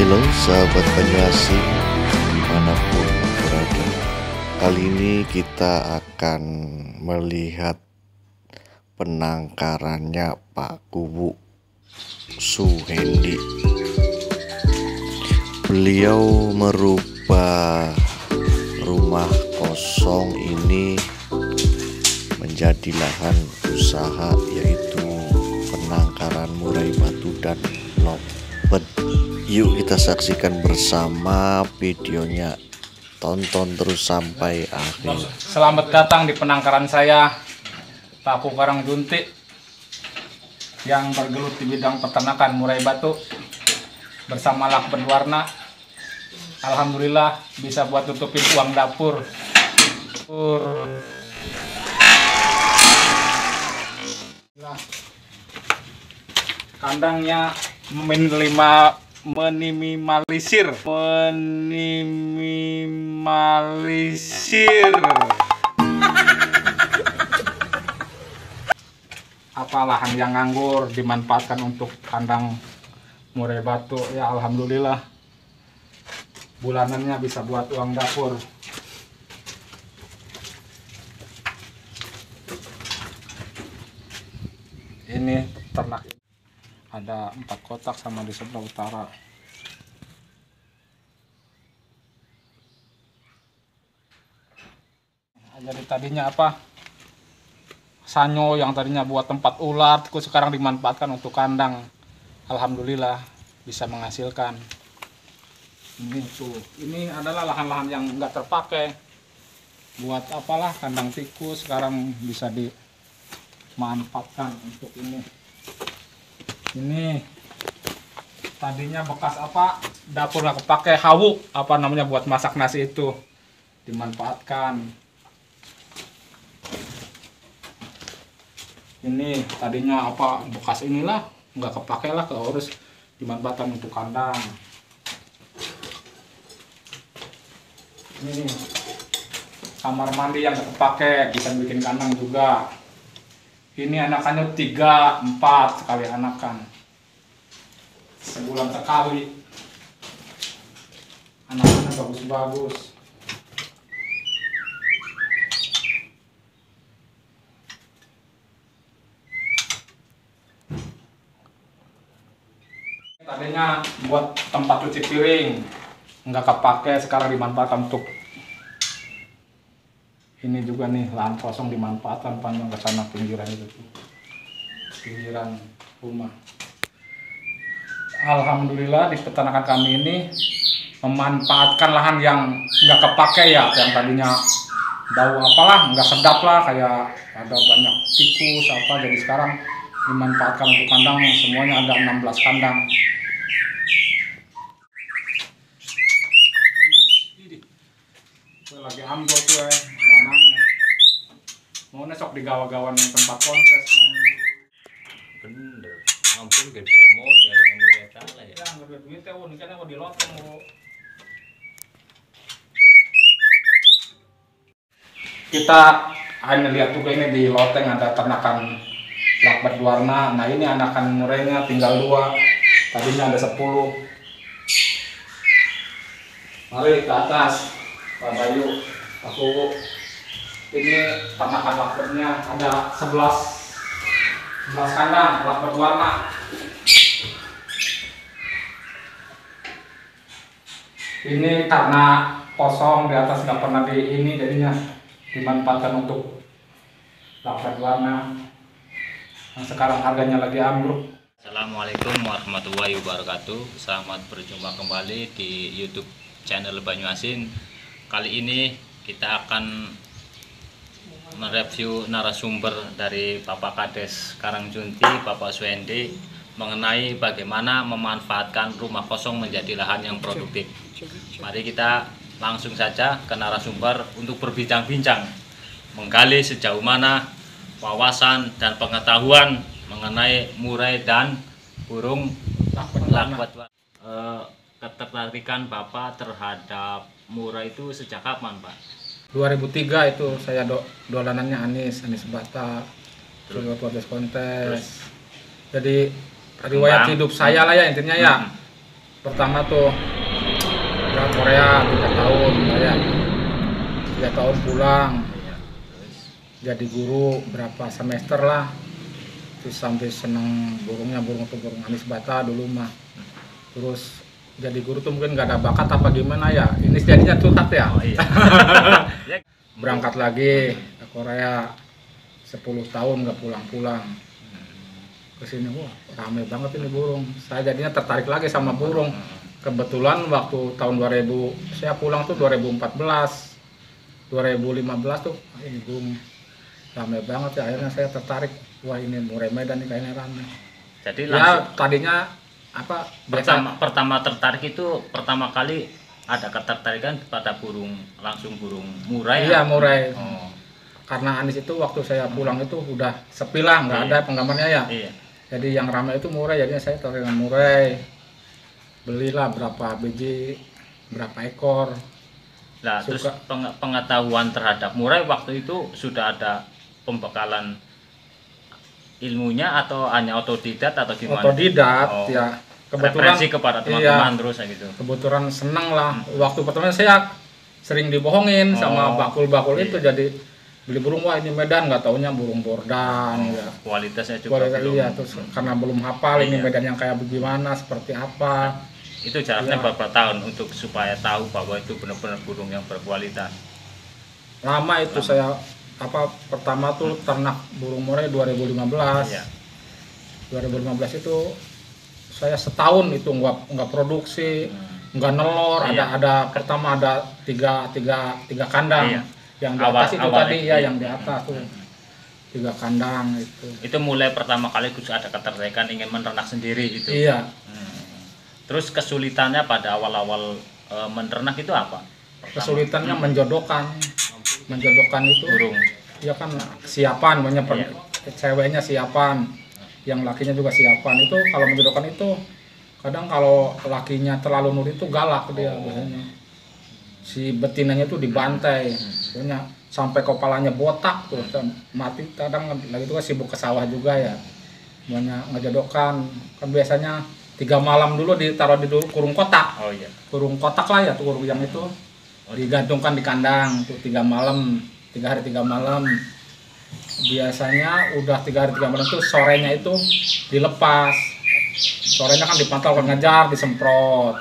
Halo sahabat Banyuasin dimanapun berada. Kali ini kita akan melihat penangkarannya Pak Kubu Suhendi. Beliau merubah rumah kosong ini menjadi lahan usaha, yaitu penangkaran murai batu dan lobet. Yuk kita saksikan bersama videonya, tonton terus sampai akhir. Selamat datang di penangkaran saya, Paku Karangjunti, yang bergelut di bidang peternakan murai batu bersama lakbet warna. Alhamdulillah bisa buat tutupin uang dapur. Kandangnya meminimalisir apa lahan yang nganggur dimanfaatkan untuk kandang murai batu. Ya alhamdulillah bulanannya bisa buat uang dapur. Ini ternak ada 4 kotak sama di sebelah utara. Jadi tadinya apa, sanyo yang tadinya buat tempat ular, itu sekarang dimanfaatkan untuk kandang. Alhamdulillah bisa menghasilkan. Ini adalah lahan-lahan yang nggak terpakai buat apalah kandang tikus, sekarang bisa dimanfaatkan untuk ini. Ini tadinya bekas apa, dapur nggak kepake, hawuk apa namanya buat masak nasi, itu dimanfaatkan. Ini tadinya apa, bekas inilah nggak kepake lah, harus dimanfaatkan untuk kandang. Ini kamar mandi yang nggak kepake, bisa bikin kandang juga. Ini anakannya 3-4 sekali anakan, sebulan sekali. Anakannya bagus-bagus. Tadinya buat tempat cuci piring, nggak kepake, sekarang dimanfaatkan untuk ini juga nih, lahan kosong dimanfaatkan panjang ke sana pinggiran itu, pinggiran rumah. Alhamdulillah di peternakan kami ini memanfaatkan lahan yang nggak kepake ya, yang tadinya bau apalah, nggak sedap lah, kayak ada banyak tikus apa, jadi sekarang dimanfaatkan untuk kandang. Semuanya ada 16 kandang. Lagi ambil tuh lanangnya, mau nesok di gawa-gawan tempat kontes. Bener, ampun gak bisa mau dari murid salah ya. Ya nggak duit ya, ini kan aku di loteng bu. Kita hanya lihat juga ini di loteng ada ternakan lakbet warna. Nah ini anakan murainya tinggal 2, tadinya ada 10. Mari ke atas Pak Bayu, aku ini ternakan lakbetnya ada 11 kandang lakbet warna. Ini karena kosong di atas, nggak pernah di ini, jadinya dimanfaatkan untuk lakbet warna. Nah, sekarang harganya lagi ambruk. Assalamualaikum warahmatullahi wabarakatuh. Selamat berjumpa kembali di YouTube channel Banyuasin. Kali ini kita akan mereview narasumber dari Bapak Kades Karangjunti, Bapak Suhendi, mengenai bagaimana memanfaatkan rumah kosong menjadi lahan yang produktif. Mari kita langsung saja ke narasumber untuk berbincang-bincang, menggali sejauh mana wawasan dan pengetahuan mengenai murai dan burung lakbet. Ketertarikan Bapak terhadap murai itu sejak kapan, Pak? 2003 itu saya dolanannya Anis Bata, terus kontes. Jadi riwayat hidup saya lah ya intinya ya. pertama tuh ke Korea 3 tahun ya, 3 tahun pulang Iya. Terus jadi guru berapa semester lah, terus sampai seneng burungnya, burung tuh burung anis bata dulu mah. Terus jadi guru tuh mungkin nggak ada bakat apa gimana ya, ini jadinya curhat ya. oh iya. Ya. Berangkat lagi ke Korea 10 tahun nggak pulang-pulang ke sini. Wah, rame banget ini burung. Saya jadinya tertarik lagi sama burung. Kebetulan waktu tahun 2000 saya pulang tuh 2014, 2015 tuh ini burung rame banget ya. Akhirnya saya tertarik, wah ini murai Medan nih kayaknya rame. Jadi Ya langsung tadinya apa biasa pertama tertarik itu pertama kali ada ketertarikan pada langsung burung murai. iya murai. Oh, Karena anis itu waktu saya pulang itu udah sepi lah, nggak Iya. ada penggamarnya ya. iya. Jadi yang ramai itu murai, jadinya saya tertarik dengan murai. Belilah berapa biji, berapa ekor. Nah, terus Suka. pengetahuan terhadap murai waktu itu sudah ada pembekalan ilmunya atau hanya otodidak atau gimana? Otodidak Oh. ya. Kebetulan Referensi kepada iya, teman-teman terus ya gitu. kebetulan seneng lah. Waktu pertama saya sering dibohongin sama Oh, bakul-bakul iya. itu, jadi beli burung, wah ini Medan, nggak taunya burung bordan ya. Kualitasnya juga Kualitas belum. iya, terus karena belum hafal ini Iya. Medan yang kayak bagaimana, seperti apa. Itu jaraknya Iya. berapa tahun untuk supaya tahu bahwa itu benar-benar burung yang berkualitas? Lama itu saya pertama tuh ternak burung murai 2015. Iya. 2015 itu saya setahun itu nggak produksi, nggak nelor. Iya. Ada pertama ada tiga kandang. Iya. Yang di atas itu Awal tadi itu, ya, iya. yang di atas tuh 3 kandang itu. Itu mulai pertama kali ada ketertarikan ingin menernak sendiri gitu. Iya. Terus kesulitannya pada awal-awal menernak itu apa? Kesulitannya menjodohkan itu. Burung. Ya kan siapan, banyak Iya. ceweknya siapan, yang lakinya juga siapan. Itu kalau menjodohkan itu kadang kalau lakinya terlalu nurut itu galak dia biasanya. Si betinanya itu dibantai, punya sampai kepalanya botak tuh, mati. Kadang lagi itu kan sibuk ke sawah juga ya, banyak ngejodohkan. Kan biasanya 3 malam dulu ditaruh di kurung kotak, Oh iya. kurung kotak lah ya tuh, kurung yang itu digantungkan di kandang tuh 3 malam, 3 hari 3 malam. Biasanya udah 3 hari 3 malam tuh sorenya itu dilepas. Sorenya kan dipantau, kalau ngejar disemprot.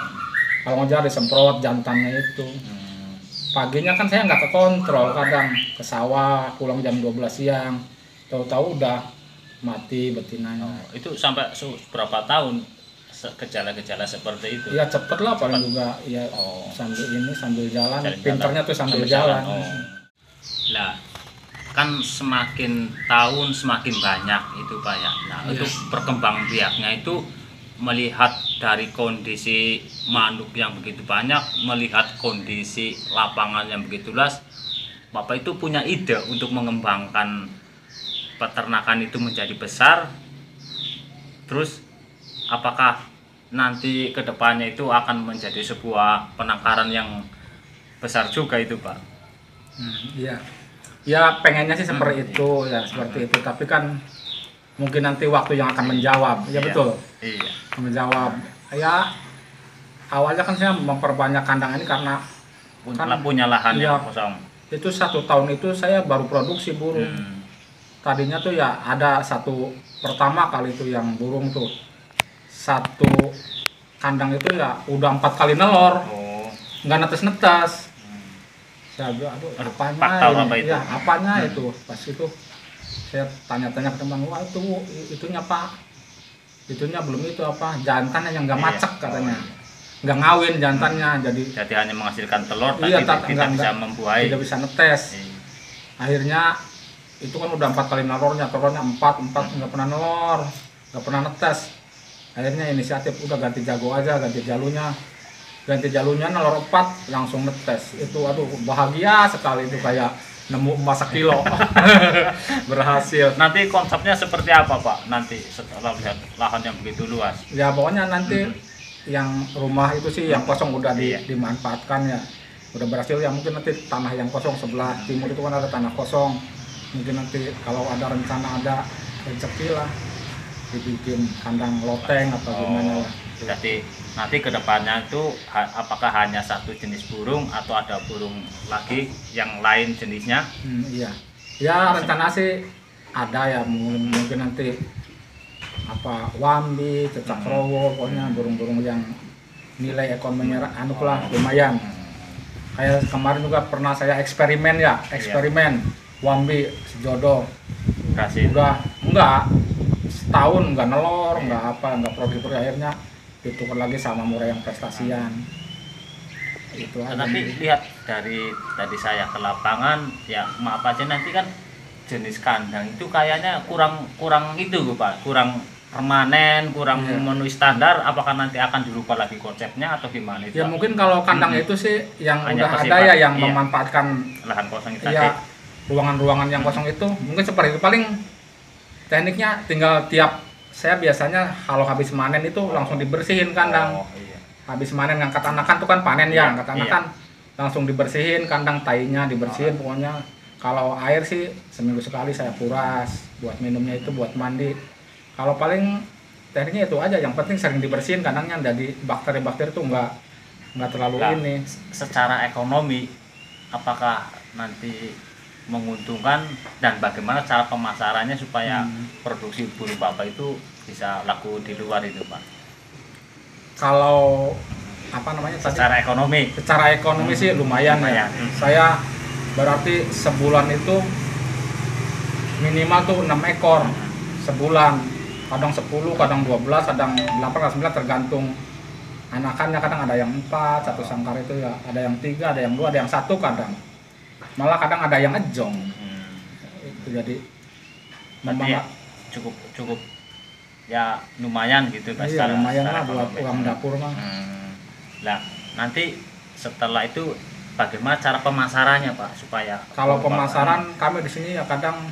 Kalau ngejar disemprot jantannya itu. Paginya kan saya nggak kekontrol, kadang ke sawah pulang jam 12 siang. Tahu-tahu udah mati betinanya. Itu sampai berapa tahun gejala-gejala seperti itu? Ya cepet lah paling juga ya, Oh. sambil jalan. Jalan-jalan. Pinternya tuh sambil jalan. Oh. Lah, kan semakin tahun semakin banyak itu Pak ya. Nah, Iya. untuk perkembang biaknya itu melihat dari kondisi manuk yang begitu banyak, melihat kondisi lapangan yang begitu luas, Bapak itu punya ide untuk mengembangkan peternakan itu menjadi besar. Terus apakah nanti kedepannya itu akan menjadi sebuah penangkaran yang besar juga itu Pak? Iya. Ya pengennya sih seperti itu ya, seperti itu. Tapi kan mungkin nanti waktu yang akan menjawab. Ya Iya. betul. Iya. Menjawab. Ya awalnya kan saya memperbanyak kandang ini karena Punya lahan iya. yang kosong. itu 1 tahun itu saya baru produksi burung. Tadinya tuh ya ada pertama kali itu yang burung tuh 1 kandang itu ya udah 4 kali nelor, Oh. nggak netes-netes. Saya bilang, aduh apanya faktor ini? apa itu? Ya apanya itu? Pas itu saya tanya-tanya ke teman, wah itunya Pak, itunya belum itu apa, jantannya yang nggak Iya. macet katanya, nggak ngawin jantannya, jadi Jadi hanya menghasilkan telur Iya, tapi tidak bisa membuahi. tidak bisa netes. Iya. Akhirnya itu kan udah 4 kali telurnya 4 nggak pernah nelor, nggak pernah netes. Akhirnya inisiatif udah ganti jago aja, ganti jalunya nelor 4 langsung netes. Itu aduh bahagia sekali, itu kayak nemu emas 1 kilo. Berhasil. Nanti konsepnya seperti apa Pak? Nanti setelah melihat lahan yang begitu luas. Ya pokoknya nanti yang rumah itu sih yang kosong udah Iya. dimanfaatkan ya, udah berhasil ya. Mungkin nanti tanah yang kosong sebelah timur itu kan ada tanah kosong, mungkin nanti kalau ada rencana, ada rezeki lah, dibikin kandang loteng atau gimana lah. Jadi nanti kedepannya itu apakah hanya satu jenis burung atau ada burung lagi yang lain jenisnya? Iya. Ya rencana sih ada ya, mungkin nanti apa wambi, cecakrowo, pokoknya burung-burung yang nilai ekonominya lumayan. Kayak kemarin juga pernah saya eksperimen wambi sejodoh. Berhasil. Udah enggak setahun enggak nelor, enggak produktif, akhirnya ditukar lagi sama murai yang prestasian. Itu aja. Tapi lihat dari tadi saya ke lapangan, ya maaf aja nanti kan jenis kandang itu kayaknya kurang itu Pak, kurang permanen, kurang memenuhi standar. Apakah nanti akan dirubah lagi konsepnya atau gimana itu? Ya mungkin kalau kandang itu sih yang hanya udah ada ya, yang iya, memanfaatkan lahan kosong itu tadi. Ya, ruangan-ruangan yang kosong itu mungkin seperti itu. Paling tekniknya tinggal saya biasanya kalau habis manen itu langsung dibersihin kandang. Iya. Habis manen ngangkat anakan tuh kan panen ya, angkat anakan langsung dibersihin kandang, tainya dibersihin. Pokoknya kalau air sih seminggu sekali saya kuras, buat minumnya itu buat mandi. Kalau paling tekniknya itu aja, yang penting sering dibersihin kandangnya, jadi bakteri-bakteri tuh nggak terlalu ini. Secara ekonomi apakah nanti menguntungkan dan bagaimana cara pemasarannya supaya produksi burung Bapak itu bisa laku di luar itu Pak? Kalau apa namanya secara ekonomi? Secara ekonomi sih lumayan ya. Saya berarti sebulan itu minimal tuh 6 ekor sebulan. Kadang 10, kadang 12, kadang 8, kadang 9 tergantung anakannya. Kadang ada yang 4, satu sangkar itu ya, ada yang 3, ada yang 2, ada yang 1 kadang. Malah kadang ada yang ejong. Itu jadi memang ya, cukup ya lumayan gitu Pak. Iya, lumayan lah buat uang dapur mah. Nah, nanti setelah itu bagaimana cara pemasarannya Pak supaya kalau pemasaran kami di sini ya kadang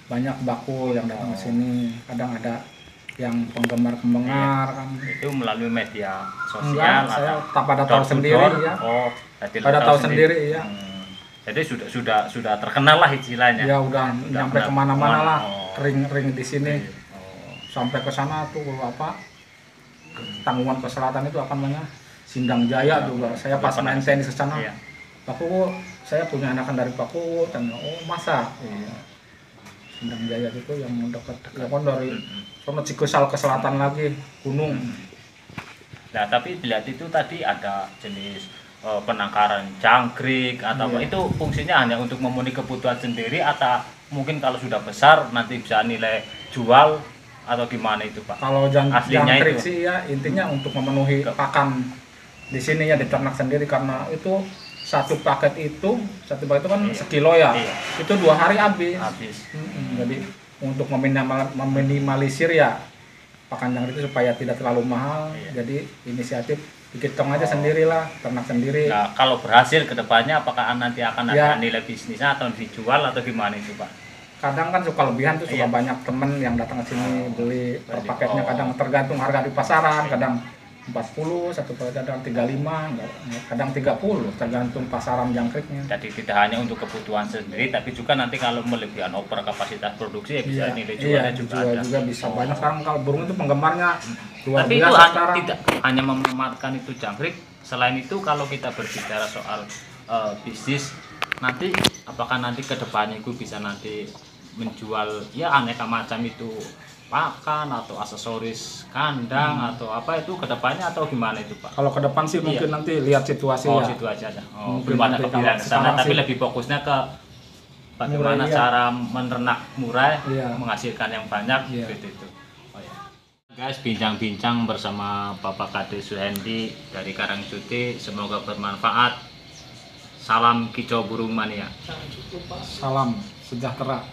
banyak bakul yang datang ke sini, kadang ada yang penggemar kan. Itu melalui media sosial. Enggak, saya pada tahu sendiri ya. Pada tahu sendiri ya. Jadi sudah terkenal lah istilahnya. Ya udah nyampe kemana-mana lah, ring di sini. Sampai ke sana tuh apa? Tanggungan ke selatan itu apa namanya? Sindang Jaya juga. Saya pas main tenis ke sana. Pak Kuku, saya punya anakan dari Pak Kuku, dan masa? Sindang Jaya itu yang dekat ya kan dari sono Cikusal ke selatan lagi, gunung. Nah, tapi dilihat itu tadi ada jenis penangkaran jangkrik atau apa, itu fungsinya hanya untuk memenuhi kebutuhan sendiri atau mungkin kalau sudah besar nanti bisa nilai jual atau gimana itu Pak? Kalau jangkrik sih ya intinya untuk memenuhi pakan di sini ya, diternak sendiri, karena itu satu paket itu kan sekilo ya, itu 2 hari habis. Jadi untuk meminimalisir ya pakan jangkrik itu supaya tidak terlalu mahal, jadi inisiatif dikitong aja sendirilah, ternak sendiri. Nah, kalau berhasil kedepannya apakah nanti akan ada nilai bisnisnya atau dijual atau gimana itu Pak? Kadang kan suka lebihan tuh, suka banyak temen yang datang ke sini beli per paketnya, kadang tergantung harga di pasaran, kadang 40, satu kadang 35, kadang 30, tergantung pasaran jangkriknya. Jadi tidak hanya untuk kebutuhan sendiri, tapi juga nanti kalau melebihan over kapasitas produksi ya bisa nilai jualnya juga bisa banyak. Sekarang kalau burung itu penggemarnya luar tapi biasa itu sekarang. Tidak hanya memanfaatkan itu jangkrik. Selain itu kalau kita berbicara soal bisnis, nanti apakah nanti kedepannya itu bisa nanti menjual ya aneka macam itu, pakan atau aksesoris kandang atau apa itu kedepannya atau gimana itu Pak? Kalau ke depan sih mungkin nanti lihat situasi ya. Situasi aja. Belum ada kepikiran ke sana, tapi lebih fokusnya ke bagaimana cara menernak murai, menghasilkan yang banyak gitu itu. Guys, bincang-bincang bersama Bapak Kades Suhendi dari Karangcuti, semoga bermanfaat. Salam kicau burung mania. Salam sejahtera.